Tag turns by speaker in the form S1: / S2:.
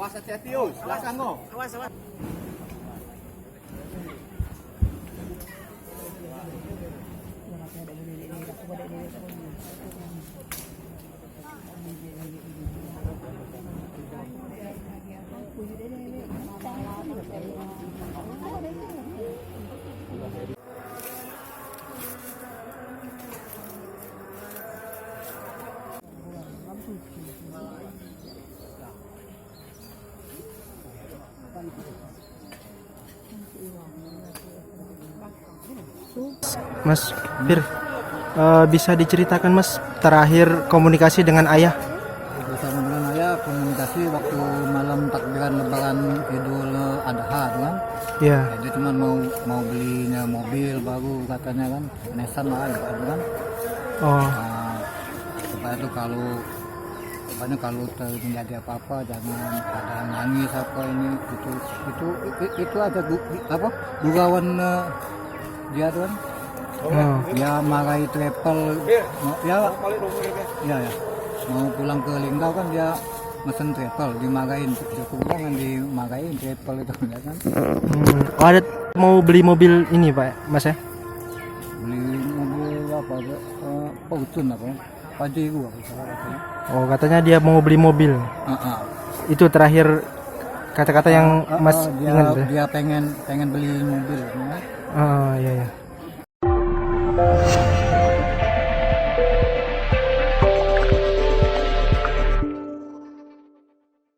S1: Awas hati-hati yus, belakang kau.
S2: Awas, awas.
S3: Mas Fir, bisa diceritakan Mas terakhir komunikasi dengan ayah?
S4: Bersama dengan ayah komunikasi waktu malam takbiran lebaran Idul Adha kan.
S3: Iya.
S4: Ya, dia cuma mau belinya mobil baru katanya kan, Nissan lah kan.
S3: Oh.
S4: Supaya itu kalau terjadi apa-apa jangan ada nangis apa ini itu ada gurauan dia tuh kan. Dia marahi travel ya mau pulang ke Linggau kan dia mesen travel dimarahin cukup kan dimarahin travel itu ya kan.
S3: Oh, ada mau beli mobil ini Pak Mas ya?
S4: Beli mobil apa Fortune apa Pajero apa.
S3: Oh, katanya dia mau beli mobil. Itu terakhir kata-kata yang Mas ingat.
S4: Dia pengen beli mobil ya.
S3: Oh, iya ya.